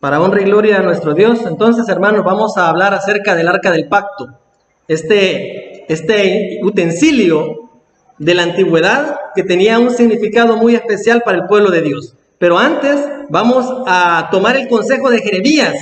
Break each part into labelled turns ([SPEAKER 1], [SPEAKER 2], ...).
[SPEAKER 1] Para honra y gloria a nuestro Dios. Entonces, hermanos, vamos a hablar acerca del arca del pacto. Este utensilio de la antigüedad que tenía un significado muy especial para el pueblo de Dios. Pero antes vamos a tomar el consejo de Jeremías.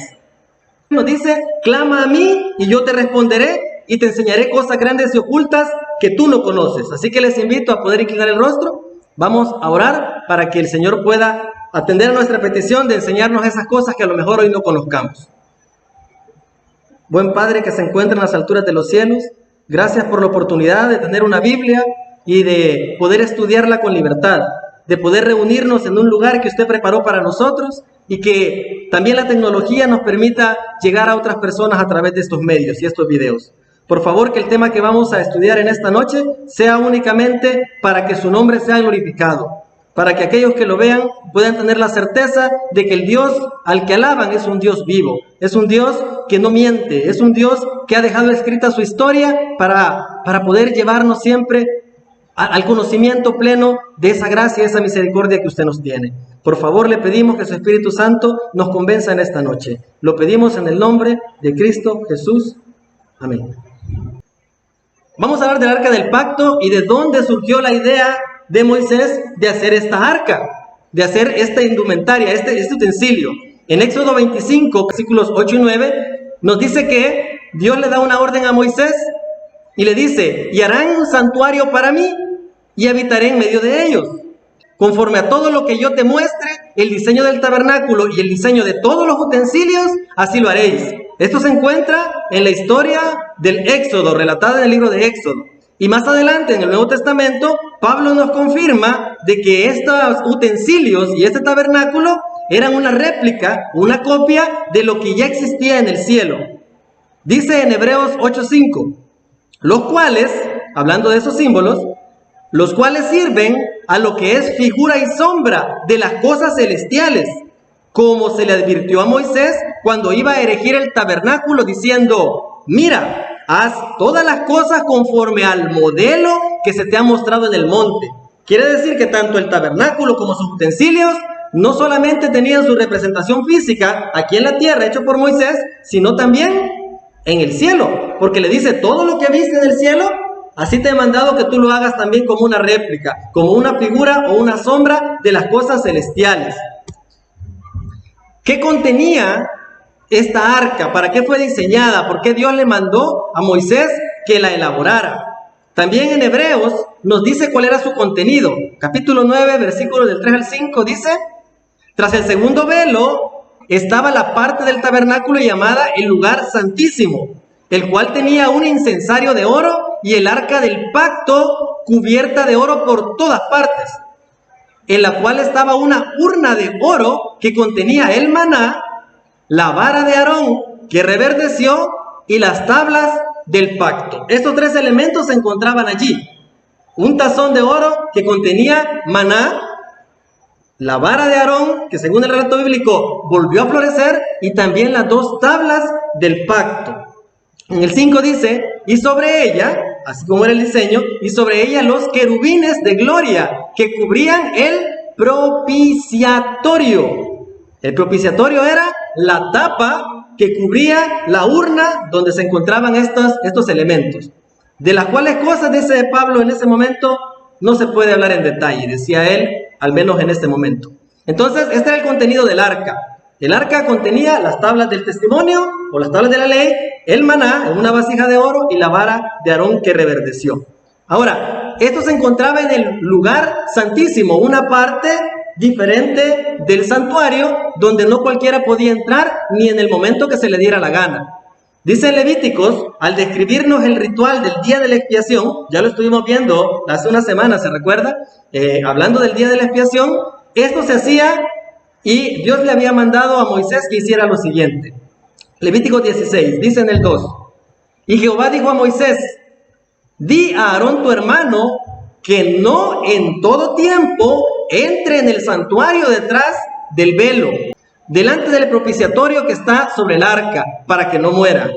[SPEAKER 1] Nos dice: clama a mí y yo te responderé y te enseñaré cosas grandes y ocultas que tú no conoces. Así que les invito a poder inclinar el rostro. Vamos a orar para que el Señor pueda atender a nuestra petición de enseñarnos esas cosas que a lo mejor hoy no conozcamos. Buen Padre que se encuentra en las alturas de los cielos, gracias por la oportunidad de tener una Biblia y de poder estudiarla con libertad, de poder reunirnos en un lugar que usted preparó para nosotros y que también la tecnología nos permita llegar a otras personas a través de estos medios y estos videos. Por favor, que el tema que vamos a estudiar en esta noche sea únicamente para que su nombre sea glorificado, para que aquellos que lo vean puedan tener la certeza de que el Dios al que alaban es un Dios vivo, es un Dios que no miente, es un Dios que ha dejado escrita su historia para poder llevarnos siempre al conocimiento pleno de esa gracia y esa misericordia que usted nos tiene. Por favor, le pedimos que su Espíritu Santo nos convenza en esta noche. Lo pedimos en el nombre de Cristo Jesús. Amén. Vamos a hablar del arca del pacto y de dónde surgió la idea de Moisés de hacer esta arca, de hacer esta indumentaria, este utensilio. En Éxodo 25, versículos 8 y 9, nos dice que Dios le da una orden a Moisés y le dice: y harán un santuario para mí y habitaré en medio de ellos. Conforme a todo lo que yo te muestre, el diseño del tabernáculo y el diseño de todos los utensilios, así lo haréis. Esto se encuentra en la historia del Éxodo, relatada en el libro de Éxodo. Y más adelante, en el Nuevo Testamento, Pablo nos confirma de que estos utensilios y este tabernáculo eran una réplica, una copia de lo que ya existía en el cielo. Dice en Hebreos 8:5, los cuales, hablando de esos símbolos, los cuales sirven a lo que es figura y sombra de las cosas celestiales, como se le advirtió a Moisés cuando iba a erigir el tabernáculo, diciendo: mira, haz todas las cosas conforme al modelo que se te ha mostrado en el monte. Quiere decir que tanto el tabernáculo como sus utensilios no solamente tenían su representación física aquí en la tierra, hecho por Moisés, sino también en el cielo, porque le dice: todo lo que viste en el cielo, así te he mandado que tú lo hagas también como una réplica, como una figura o una sombra de las cosas celestiales. ¿Qué contenía esta arca? ¿Para qué fue diseñada? ¿Por qué Dios le mandó a Moisés que la elaborara? También en Hebreos nos dice cuál era su contenido. Capítulo 9, versículos del 3 al 5 dice: tras el segundo velo estaba la parte del tabernáculo llamada el lugar santísimo, el cual tenía un incensario de oro y el arca del pacto cubierta de oro por todas partes, en la cual estaba una urna de oro que contenía el maná, la vara de Aarón que reverdeció y las tablas del pacto. Estos tres elementos se encontraban allí: un tazón de oro que contenía maná, la vara de Aarón, que según el relato bíblico volvió a florecer, y también las dos tablas del pacto. En el 5 dice: y sobre ella, así como era el diseño, y sobre ella los querubines de gloria que cubrían el propiciatorio. El propiciatorio era la tapa que cubría la urna donde se encontraban estos elementos, de las cuales cosas, dice Pablo, en ese momento no se puede hablar en detalle, decía él, al menos en este momento. Entonces, este era el contenido del arca. El arca contenía las tablas del testimonio o las tablas de la ley, el maná en una vasija de oro y la vara de Aarón que reverdeció. Ahora, esto se encontraba en el lugar santísimo, una parte diferente del santuario donde no cualquiera podía entrar ni en el momento que se le diera la gana. Dice Levíticos, al describirnos el ritual del día de la expiación, ya lo estuvimos viendo hace una semana, ¿se recuerda? Hablando del día de la expiación, esto se hacía y Dios le había mandado a Moisés que hiciera lo siguiente. Levítico 16, dice en el 2: y Jehová dijo a Moisés: di a Aarón tu hermano que no en todo tiempo entre en el santuario detrás del velo, delante del propiciatorio que está sobre el arca, para que no muera,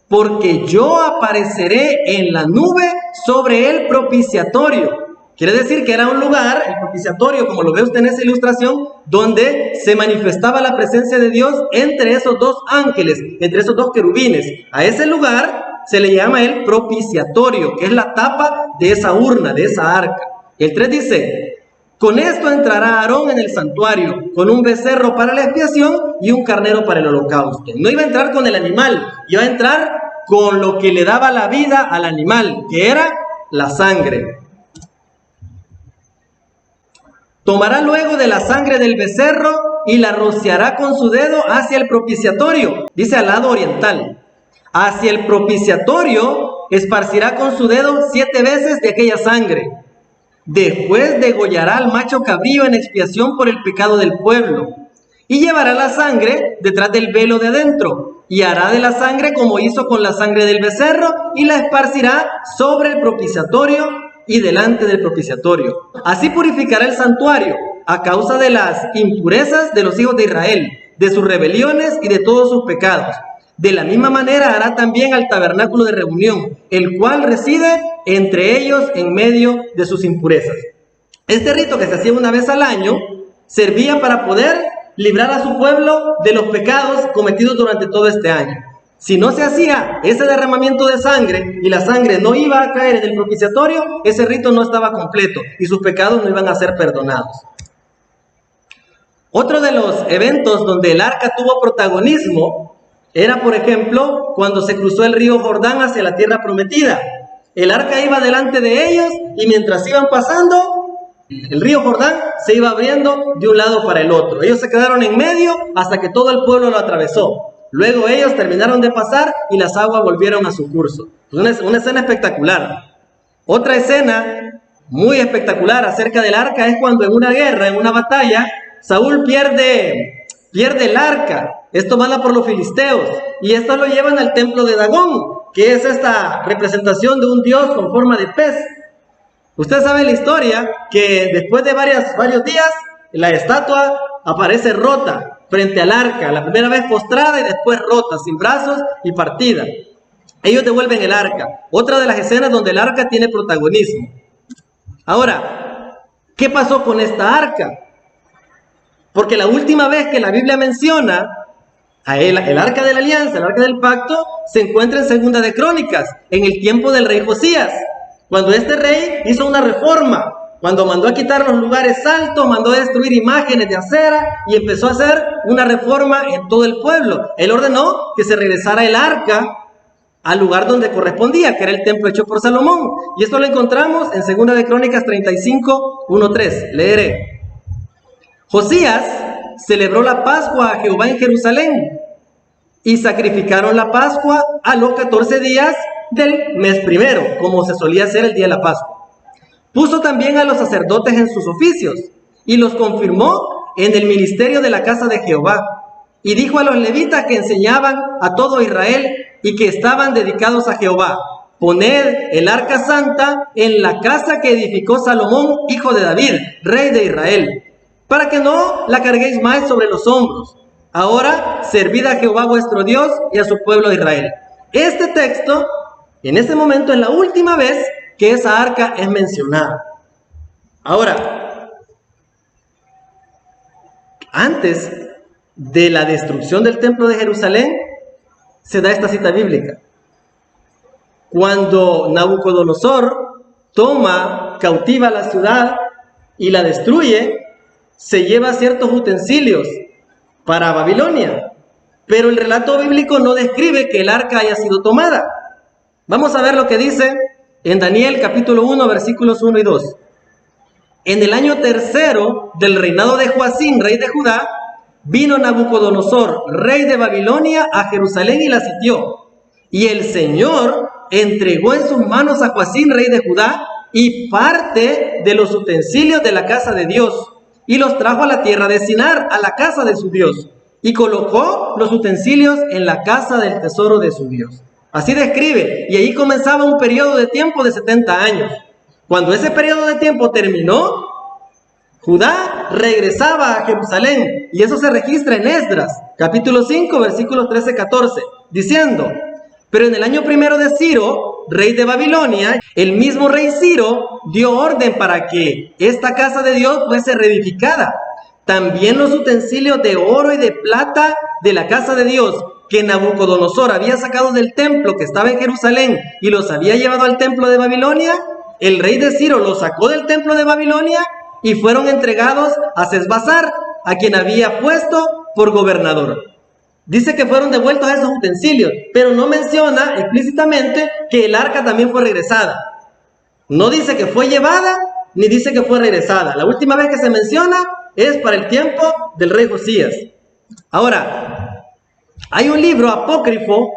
[SPEAKER 1] porque yo apareceré en la nube sobre el propiciatorio, Quiere decir que era un lugar, el propiciatorio, como lo ve usted en esa ilustración, donde se manifestaba la presencia de Dios entre esos dos ángeles, entre esos dos querubines. A ese lugar se le llama el propiciatorio, que es la tapa de esa urna, de esa arca. El 3 dice: con esto entrará Aarón en el santuario, con un becerro para la expiación y un carnero para el holocausto. No iba a entrar con el animal, iba a entrar con lo que le daba la vida al animal, que era la sangre. Tomará luego de la sangre del becerro y la rociará con su dedo hacia el propiciatorio, dice al lado oriental. Hacia el propiciatorio esparcirá con su dedo 7 veces de aquella sangre. Después degollará al macho cabrío en expiación por el pecado del pueblo, y llevará la sangre detrás del velo de adentro, y hará de la sangre como hizo con la sangre del becerro, y la esparcirá sobre el propiciatorio y delante del propiciatorio. Así purificará el santuario a causa de las impurezas de los hijos de Israel, de sus rebeliones y de todos sus pecados. De la misma manera hará también al tabernáculo de reunión, el cual reside entre ellos en medio de sus impurezas. Este rito, que se hacía una vez al año, servía para poder librar a su pueblo de los pecados cometidos durante todo este año. Si no se hacía ese derramamiento de sangre y la sangre no iba a caer en el propiciatorio, ese rito no estaba completo y sus pecados no iban a ser perdonados. Otro de los eventos donde el arca tuvo protagonismo era, por ejemplo, cuando se cruzó el río Jordán hacia la tierra prometida. El arca iba delante de ellos y mientras iban pasando, el río Jordán se iba abriendo de un lado para el otro. Ellos se quedaron en medio hasta que todo el pueblo lo atravesó. Luego ellos terminaron de pasar y las aguas volvieron a su curso. Una escena espectacular. Otra escena muy espectacular acerca del arca es cuando en una guerra, en una batalla, Saúl pierde el arca. Es tomada por los filisteos y esto lo llevan al templo de Dagón, que es esta representación de un dios con forma de pez. Usted sabe la historia, que después de varios días, la estatua aparece rota frente al arca, la primera vez postrada y después rota, sin brazos y partida. Ellos devuelven el arca, otra de las escenas donde el arca tiene protagonismo. Ahora, ¿qué pasó con esta arca? Porque la última vez que la Biblia menciona el arca de la alianza, el arca del pacto, se encuentra en Segunda de Crónicas, en el tiempo del rey Josías, cuando este rey hizo una reforma. Cuando mandó a quitar los lugares altos, mandó a destruir imágenes de acera y empezó a hacer una reforma en todo el pueblo. Él ordenó que se regresara el arca al lugar donde correspondía, que era el templo hecho por Salomón. Y esto lo encontramos en 2 de Crónicas 35, 1-3. Leeré. Josías celebró la Pascua a Jehová en Jerusalén y sacrificaron la Pascua a los 14 días del mes primero, como se solía hacer el día de la Pascua. Puso también a los sacerdotes en sus oficios y los confirmó en el ministerio de la casa de Jehová. Y dijo a los levitas que enseñaban a todo Israel y que estaban dedicados a Jehová: poned el arca santa en la casa que edificó Salomón, hijo de David, rey de Israel, para que no la carguéis más sobre los hombros. Ahora servid a Jehová vuestro Dios y a su pueblo de Israel. Este texto, en este momento, es la última vez que esa arca es mencionada. Ahora, antes de la destrucción del templo de Jerusalén, se da esta cita bíblica. Cuando Nabucodonosor toma cautiva la ciudad y la destruye, se lleva ciertos utensilios para Babilonia, pero el relato bíblico no describe que el arca haya sido tomada. Vamos a ver lo que dice en Daniel capítulo 1, versículos 1 y 2. En el año tercero del reinado de Joacín, rey de Judá, vino Nabucodonosor, rey de Babilonia, a Jerusalén y la sitió. Y el Señor entregó en sus manos a Joacín, rey de Judá, y parte de los utensilios de la casa de Dios, y los trajo a la tierra de Sinar, a la casa de su Dios, y colocó los utensilios en la casa del tesoro de su Dios. Así describe, y ahí comenzaba un periodo de tiempo de 70 años. Cuando ese periodo de tiempo terminó, Judá regresaba a Jerusalén, y eso se registra en Esdras, capítulo 5, versículos 13-14, diciendo: Pero en el año primero de Ciro, rey de Babilonia, el mismo rey Ciro dio orden para que esta casa de Dios fuese reedificada. También los utensilios de oro y de plata de la casa de Dios que Nabucodonosor había sacado del templo que estaba en Jerusalén y los había llevado al templo de Babilonia, el rey de Ciro los sacó del templo de Babilonia y fueron entregados a Sesbazar, a quien había puesto por gobernador. Dice que fueron devueltos esos utensilios, pero no menciona explícitamente que el arca también fue regresada. No dice que fue llevada, ni dice que fue regresada. La última vez que se menciona es para el tiempo del rey Josías. Ahora, hay un libro apócrifo.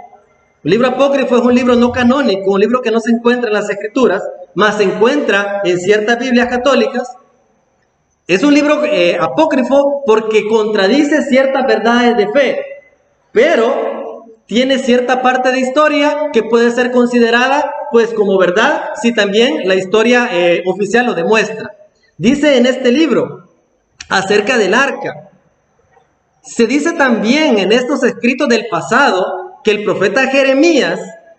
[SPEAKER 1] El libro apócrifo es un libro no canónico, un libro que no se encuentra en las escrituras, mas se encuentra en ciertas Biblias católicas. Es un libro apócrifo porque contradice ciertas verdades de fe, pero tiene cierta parte de historia que puede ser considerada pues como verdad si también la historia oficial lo demuestra. Dice en este libro acerca del arca. Se dice también en estos escritos del pasado que el profeta Jeremías,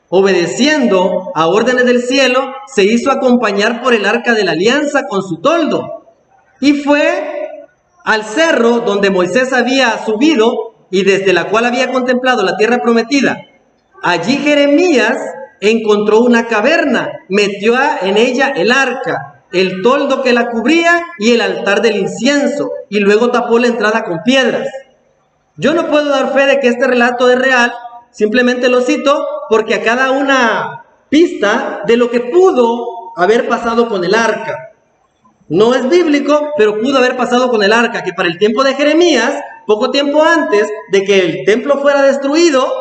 [SPEAKER 1] obedeciendo a órdenes del cielo, se hizo acompañar por el arca de la alianza con su toldo y fue al cerro donde Moisés había subido y desde la cual había contemplado la tierra prometida. Allí Jeremías encontró una caverna, metió en ella el arca, el toldo que la cubría y el altar del incienso, y luego tapó la entrada con piedras. Yo no puedo dar fe de que este relato es real, simplemente lo cito porque acá da una pista de lo que pudo haber pasado con el arca. No es bíblico, pero pudo haber pasado con el arca, que para el tiempo de Jeremías, poco tiempo antes de que el templo fuera destruido,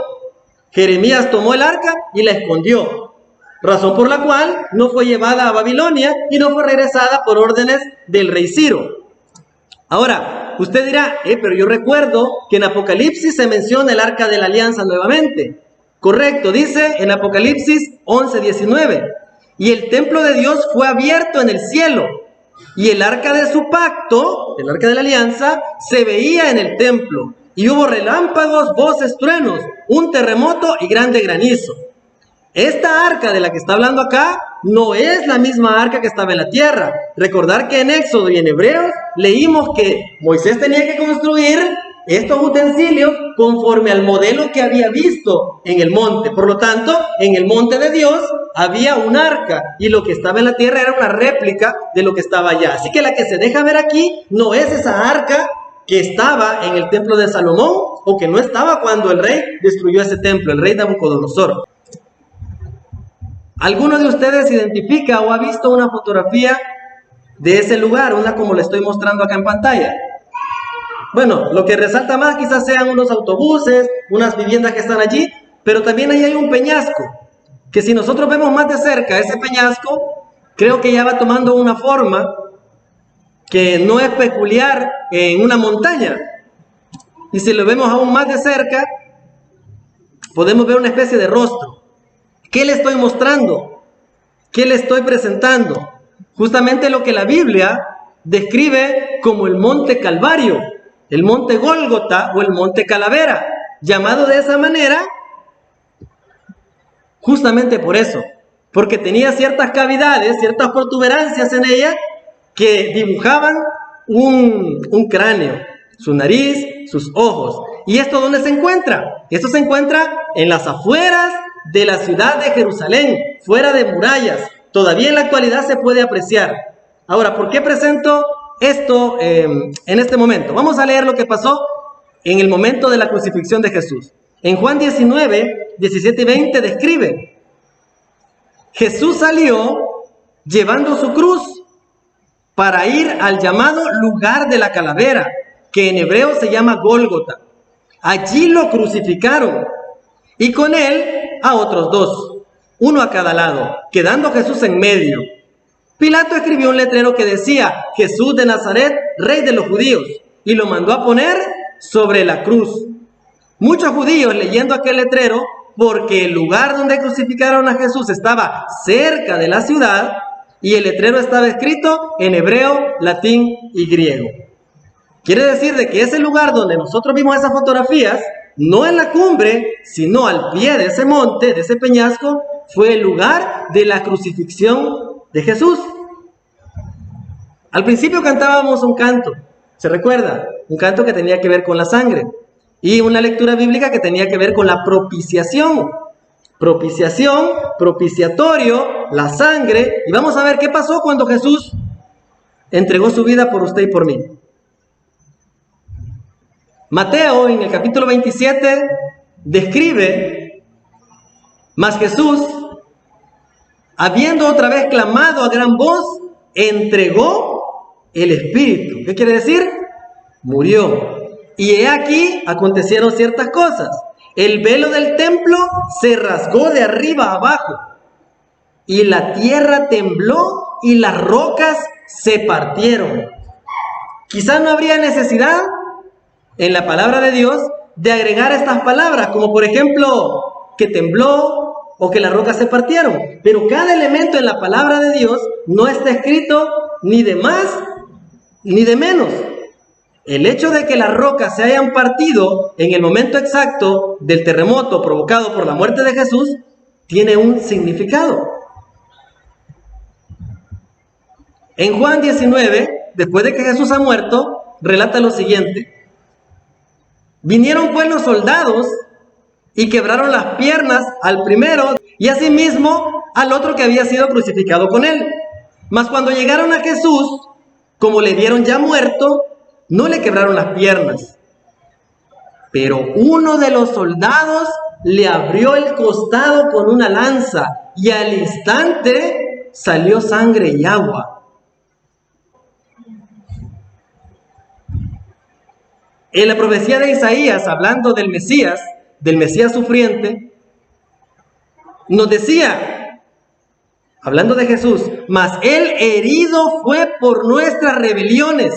[SPEAKER 1] Jeremías tomó el arca y la escondió, razón por la cual no fue llevada a Babilonia y no fue regresada por órdenes del rey Ciro. Ahora, usted dirá, pero yo recuerdo que en Apocalipsis se menciona el arca de la alianza nuevamente. Correcto, dice en Apocalipsis 11:19, y el templo de Dios fue abierto en el cielo, y el arca de su pacto, el arca de la alianza, se veía en el templo, y hubo relámpagos, voces, truenos, un terremoto y grande granizo. Esta arca de la que está hablando acá no es la misma arca que estaba en la tierra. Recordar que en Éxodo y en Hebreos leímos que Moisés tenía que construir estos utensilios conforme al modelo que había visto en el monte. Por lo tanto, en el monte de Dios había un arca y lo que estaba en la tierra era una réplica de lo que estaba allá. Así que la que se deja ver aquí no es esa arca que estaba en el templo de Salomón o que no estaba cuando el rey destruyó ese templo, el rey Nabucodonosor. ¿Alguno de ustedes identifica o ha visto una fotografía de ese lugar, una como le estoy mostrando acá en pantalla? Bueno, lo que resalta más quizás sean unos autobuses, unas viviendas que están allí, pero también ahí hay un peñasco, que si nosotros vemos más de cerca ese peñasco, creo que ya va tomando una forma que no es peculiar en una montaña. Y si lo vemos aún más de cerca, podemos ver una especie de rostro. ¿Qué le estoy mostrando? ¿Qué le estoy presentando? Justamente lo que la Biblia describe como el monte Calvario, el monte Gólgota o el monte Calavera, llamado de esa manera justamente por eso, porque tenía ciertas cavidades, ciertas protuberancias en ella que dibujaban un cráneo, su nariz, sus ojos. ¿Y esto dónde se encuentra? Esto se encuentra en las afueras de la ciudad de Jerusalén, fuera de murallas. Todavía en la actualidad se puede apreciar. Ahora, ¿por qué presento esto en este momento? Vamos a leer lo que pasó en el momento de la crucifixión de Jesús. En Juan 19, 17 y 20 describe: Jesús salió llevando su cruz para ir al llamado lugar de la calavera, que en hebreo se llama Gólgota. Allí lo crucificaron y con él a otros dos, uno a cada lado, quedando Jesús en medio. Pilato escribió un letrero que decía: Jesús de Nazaret, rey de los judíos, y lo mandó a poner sobre la cruz. Muchos judíos leyendo aquel letrero, porque el lugar donde crucificaron a Jesús estaba cerca de la ciudad y el letrero estaba escrito en hebreo, latín y griego. Quiere decir de que ese lugar donde nosotros vimos esas fotografías no en la cumbre, sino al pie de ese monte, de ese peñasco, fue el lugar de la crucifixión de Jesús. Al principio cantábamos un canto, ¿se recuerda? Un canto que tenía que ver con la sangre. Y una lectura bíblica que tenía que ver con la propiciación. Propiciación, propiciatorio, la sangre. Y vamos a ver qué pasó cuando Jesús entregó su vida por usted y por mí. Mateo, en el capítulo 27, describe: mas Jesús, habiendo otra vez clamado a gran voz, entregó el Espíritu. ¿Qué quiere decir? Murió. Y he aquí, acontecieron ciertas cosas. El velo del templo se rasgó de arriba a abajo, y la tierra tembló, y las rocas se partieron. Quizás no habría necesidad en la palabra de Dios de agregar estas palabras, como por ejemplo, que tembló o que las rocas se partieron. Pero cada elemento en la palabra de Dios no está escrito ni de más ni de menos. El hecho de que las rocas se hayan partido en el momento exacto del terremoto provocado por la muerte de Jesús tiene un significado. En Juan 19, después de que Jesús ha muerto, relata lo siguiente: vinieron pues los soldados y quebraron las piernas al primero y asimismo al otro que había sido crucificado con él. Mas cuando llegaron a Jesús, como le vieron ya muerto, no le quebraron las piernas. Pero uno de los soldados le abrió el costado con una lanza, y al instante salió sangre y agua. En la profecía de Isaías, hablando del Mesías sufriente, nos decía, hablando de Jesús: mas él herido fue por nuestras rebeliones,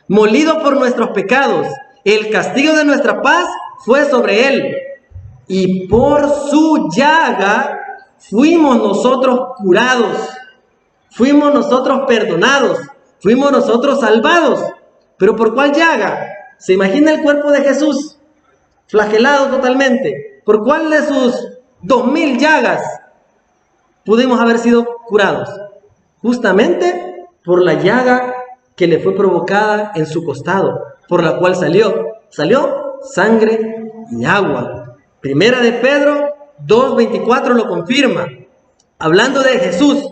[SPEAKER 1] molido por nuestros pecados, el castigo de nuestra paz fue sobre él, y por su llaga fuimos nosotros curados, fuimos nosotros perdonados, fuimos nosotros salvados. ¿Pero por cuál llaga? ¿Se imagina el cuerpo de Jesús flagelado totalmente? ¿Por cuál de sus 2000 llagas pudimos haber sido curados? Justamente por la llaga que le fue provocada en su costado, por la cual salió sangre y agua. Primera de Pedro 2:24 lo confirma, hablando de Jesús,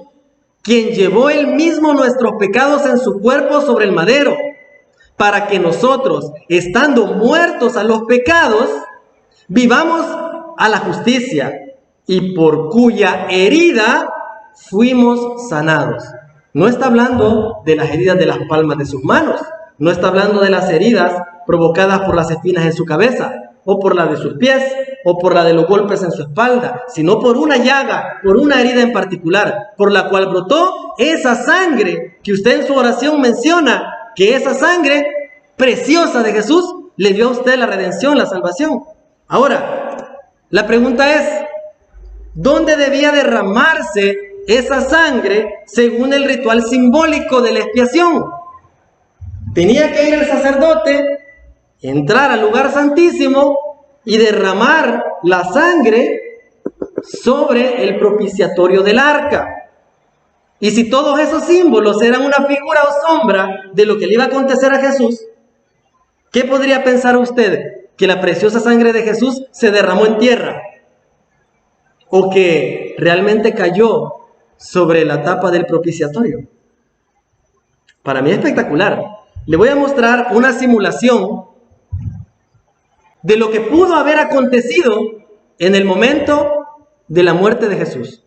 [SPEAKER 1] quien llevó él mismo nuestros pecados en su cuerpo sobre el madero, para que nosotros, estando muertos a los pecados, vivamos a la justicia, y por cuya herida fuimos sanados. No está hablando de las heridas de las palmas de sus manos, no está hablando de las heridas provocadas por las espinas en su cabeza, o por la de sus pies, o por la de los golpes en su espalda, sino por una llaga, por una herida en particular, por la cual brotó esa sangre que usted en su oración menciona, que esa sangre preciosa de Jesús le dio a usted la redención, la salvación. Ahora, la pregunta es: ¿dónde debía derramarse esa sangre según el ritual simbólico de la expiación? Tenía que ir el sacerdote, entrar al lugar santísimo y derramar la sangre sobre el propiciatorio del arca. Y si todos esos símbolos eran una figura o sombra de lo que le iba a acontecer a Jesús, ¿qué podría pensar usted? ¿Que la preciosa sangre de Jesús se derramó en tierra? ¿O que realmente cayó sobre la tapa del propiciatorio? Para mí es espectacular. Le voy a mostrar una simulación de lo que pudo haber acontecido en el momento de la muerte de Jesús.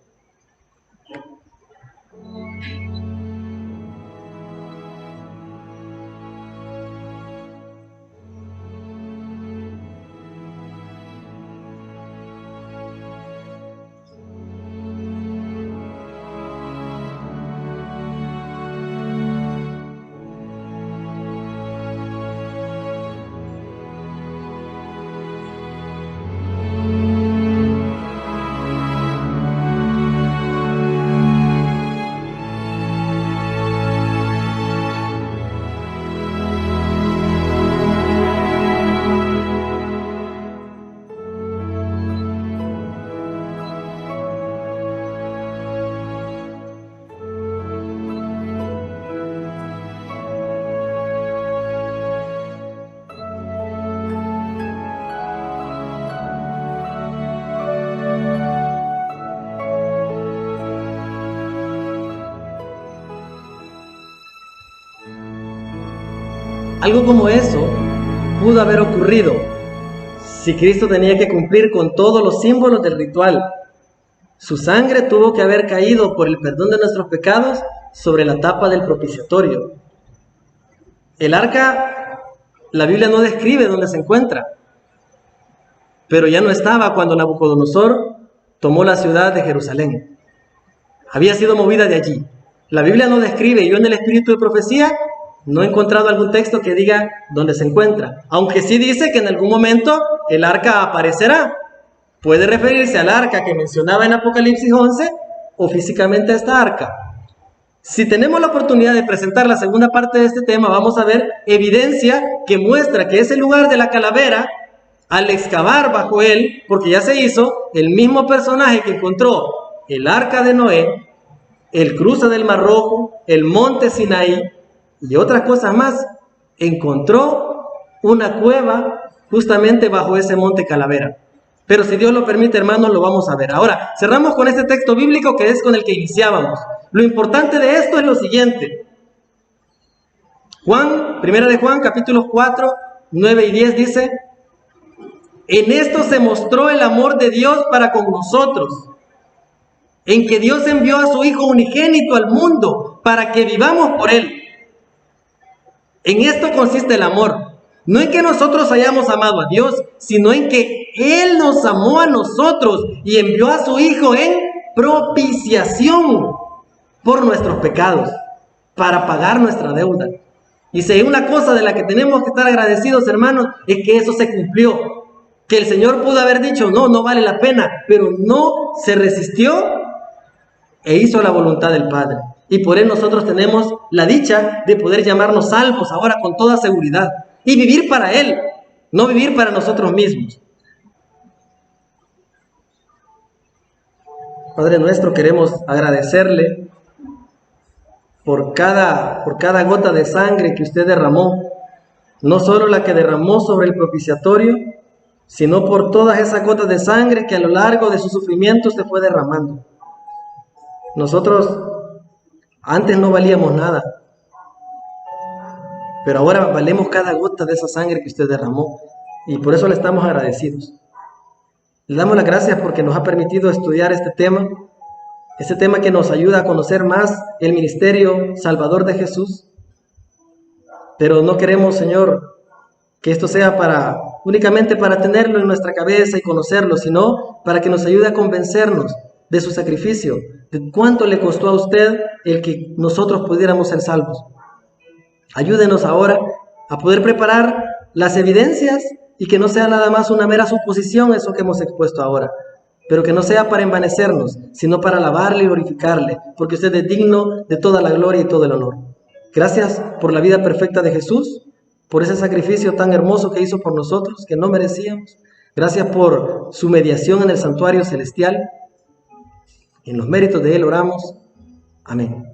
[SPEAKER 1] Algo como eso pudo haber ocurrido si Cristo tenía que cumplir con todos los símbolos del ritual. Su sangre tuvo que haber caído por el perdón de nuestros pecados sobre la tapa del propiciatorio. El arca, la Biblia no describe dónde se encuentra, pero ya no estaba cuando Nabucodonosor tomó la ciudad de Jerusalén. Había sido movida de allí. La Biblia no describe, yo en el espíritu de profecía no he encontrado algún texto que diga dónde se encuentra, aunque sí dice que en algún momento el arca aparecerá. Puede referirse al arca que mencionaba en Apocalipsis 11 o físicamente a esta arca. Si tenemos la oportunidad de presentar la segunda parte de este tema, vamos a ver evidencia que muestra que ese lugar de la calavera, al excavar bajo él, porque ya se hizo, el mismo personaje que encontró el arca de Noé, el cruce del Mar Rojo, el monte Sinaí y otras cosas más, encontró una cueva justamente bajo ese monte Calavera. Pero si Dios lo permite, hermanos, lo vamos a ver. Ahora, cerramos con este texto bíblico que es con el que iniciábamos. Lo importante de esto es lo siguiente. Primera de Juan, capítulos 4, 9 y 10 dice: en esto se mostró el amor de Dios para con nosotros, en que Dios envió a su Hijo unigénito al mundo para que vivamos por Él. En esto consiste el amor, no en que nosotros hayamos amado a Dios, sino en que Él nos amó a nosotros y envió a su Hijo en propiciación por nuestros pecados, para pagar nuestra deuda. Y si hay una cosa de la que tenemos que estar agradecidos, hermanos, es que eso se cumplió. Que el Señor pudo haber dicho, no vale la pena, pero no se resistió e hizo la voluntad del Padre. Y por Él nosotros tenemos la dicha de poder llamarnos salvos ahora con toda seguridad. Y vivir para Él, no vivir para nosotros mismos. Padre nuestro, queremos agradecerle por cada gota de sangre que usted derramó. No solo la que derramó sobre el propiciatorio, sino por todas esas gotas de sangre que a lo largo de su sufrimiento se fue derramando. Nosotros antes no valíamos nada, pero ahora valemos cada gota de esa sangre que usted derramó, y por eso le estamos agradecidos. Le damos las gracias porque nos ha permitido estudiar este tema que nos ayuda a conocer más el ministerio salvador de Jesús. Pero no queremos, Señor, que esto sea únicamente para tenerlo en nuestra cabeza y conocerlo, sino para que nos ayude a convencernos de su sacrificio, de cuánto le costó a usted el que nosotros pudiéramos ser salvos. Ayúdenos ahora a poder preparar las evidencias y que no sea nada más una mera suposición eso que hemos expuesto ahora, pero que no sea para envanecernos, sino para alabarle y glorificarle, porque usted es digno de toda la gloria y todo el honor. Gracias por la vida perfecta de Jesús, por ese sacrificio tan hermoso que hizo por nosotros, que no merecíamos. Gracias por su mediación en el santuario celestial. En los méritos de Él oramos. Amén.